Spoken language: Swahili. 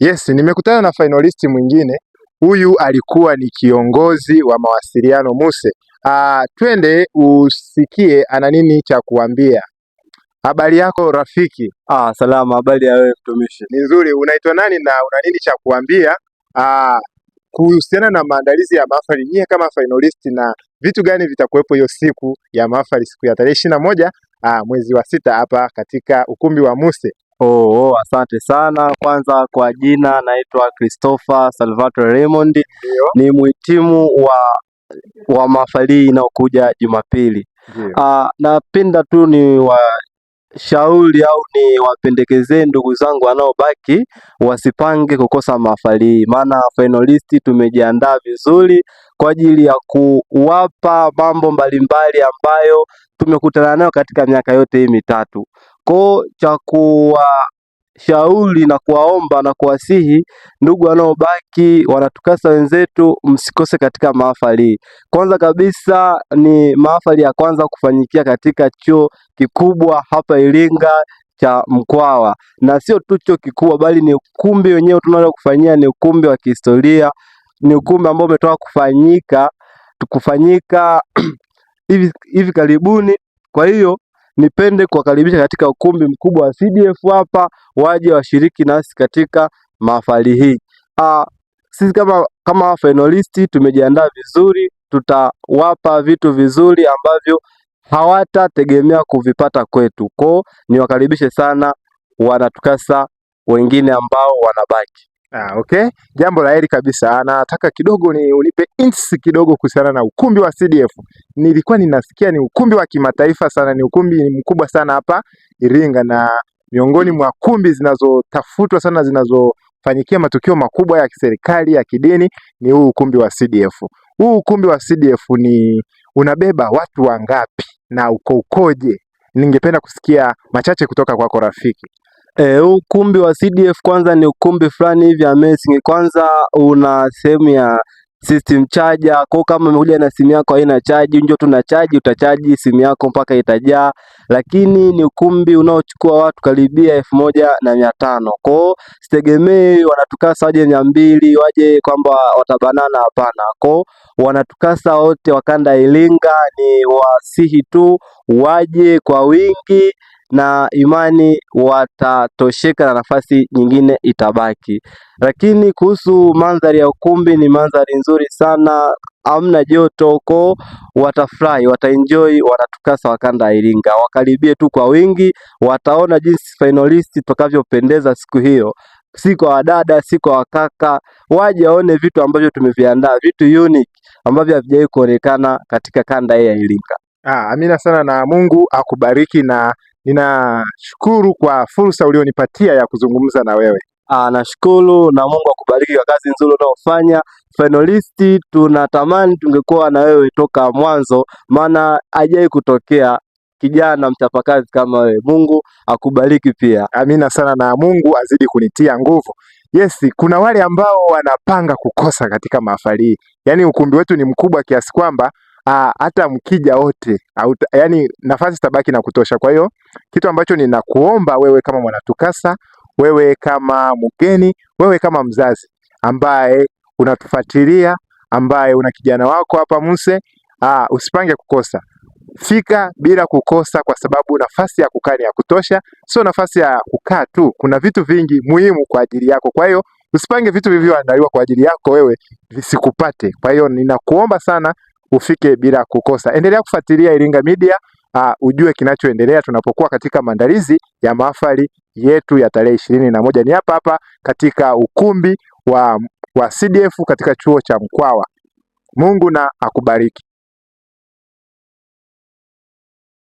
Yes, nimekutana na finalist mwingine. Huyu alikuwa ni kiongozi wa mawasiliano Muse. Twende usikie ana nini cha kuambia. Habari yako rafiki? Salama, habari ya wewe mtumishi? Ni nzuri. Unaitwa nani na una nini cha kuambia kuhusiana na maandalizi ya mahafali nyie kama finalist, na vitu gani vitakuwepo hiyo siku ya mahafali, siku ya tarehe 21 mwezi wa 6 hapa katika ukumbi wa Muse? Asante sana. Kwanza kwa jina naitwa Christopher Salvatore Raymond. Ni mhitimu wa mahafali inayokuja Jumapili. Napenda tu ni washauri au ni wapendekezee ndugu zangu wanaobaki wasipange kukosa mahafali, maana finalist tumejiandaa vizuri kwa ajili ya kuwapa mambo mbalimbali ambayo tumekutana nayo katika miaka yote hii mitatu. Kwa cha kuwashauri na kuwaomba na kuwasihi ndugu wanaobaki wanatukasa wenzetu, msikose katika mahafali. Kwanza kabisa ni mahafali ya kwanza kufanyikia katika chuo kikubwa hapa Iringa cha Mkwawa, na sio tu chuo kikubwa bali ni ukumbi wenyewe tunao kufanyia, ni ukumbi wa kihistoria, ni ukumbi ambao umetoka kufanyika hivi karibuni. Kwa hiyo nipende kuwakaribisha katika ukumbi mkubwa wa CDF hapa, waje washiriki nasi katika mahafali hii. Sisi kama finalist tumejiandaa vizuri, tutawapa vitu vizuri ambavyo hawatategemea kuvipata kwetu. Kwa niwakaribishe sana wanatukasa wengine ambao wanabaki. Okay. Jambo la heri kabisa. Nataka kidogo unipe hints kidogo kuhusiana na ukumbi wa CDF. Nilikuwa ninasikia ni ukumbi wa kimataifa sana, ni ukumbi mkubwa sana hapa Iringa, na miongoni mwa kumbi zinazotafutwa sana, zinazofanyikia matukio makubwa ya kiserikali, ya kidini, ni huu ukumbi wa CDF. Huu ukumbi wa CDF unabeba watu wangapi na ukoje? Ningependa kusikia machache kutoka kwako rafiki. Ukumbi wa CDF kwanza ni ukumbi fulani hivi amazing. Kwanza una sehemu ya system charger, kwa kama umekuja na simu yako haina chaji, njoo tuna chaji, utachaji simu yako mpaka itajaa. Lakini ni ukumbi unaochukua watu karibia 1500. Kwa sitegemei wanatukasa waje 200 waje kwamba watabanana, hapana. Kwa wanatukasa wote wakanda Iringa ni wasihi tu waje kwa wingi, na imani watatosheka na nafasi nyingine itabaki. Lakini kuhusu mandhari ya ukumbi, ni mandhari nzuri sana, hamna joto, kwa watafurahi, wataenjoy wanatukasa wakanda Iringa. Wakaribie tu kwa wingi, wataona jinsi finalist tutakavyopendeza siku hiyo, si kwa wadada, si kwa wakaka. Waje waone vitu ambavyo tumeviandaa, vitu unique ambavyo havijawahi kuonekana katika kanda hii ya Iringa. Amina sana, na Mungu akubariki, na ninashukuru kwa fursa ulionipatia ya kuzungumza na wewe. Nashukuru, na Mungu akubariki kwa kazi nzuri unayofanya. Finalist tunatamani tungekuwa na wewe toka mwanzo, maana hajai kutokea kijana mchapakazi kama wewe. Mungu akubariki pia. Amina sana, na Mungu azidi kunitia nguvu. Yes, kuna wale ambao wanapanga kukosa katika mahafali hii. Yaani ukumbi wetu ni mkubwa kiasi kwamba hata mkija wote yani nafasi tabaki na kutosha. Kwa hiyo kitu ambacho ninakuomba wewe kama mwanatukasa, wewe kama mgeni, wewe kama mzazi ambaye unatufuatilia, ambaye una kijana wako hapa Muse, usipange kukosa. Fika bila kukosa, kwa sababu nafasi ya kukaa ni ya kutosha. Sio nafasi ya kukaa tu, kuna vitu vingi muhimu kwa ajili yako. Kwa hiyo usipange vitu vilivyoandaliwa kwa ajili yako wewe visikupate. Kwa hiyo ninakuomba sana ufike bila kukosa. Endelea kufuatilia Iringa Media, ujue kinachoendelea tunapokuwa katika maandalizi ya mahafali yetu ya tarehe 21. Ni hapa hapa katika ukumbi wa CDF katika chuo cha Mkwawa. Mungu na akubariki.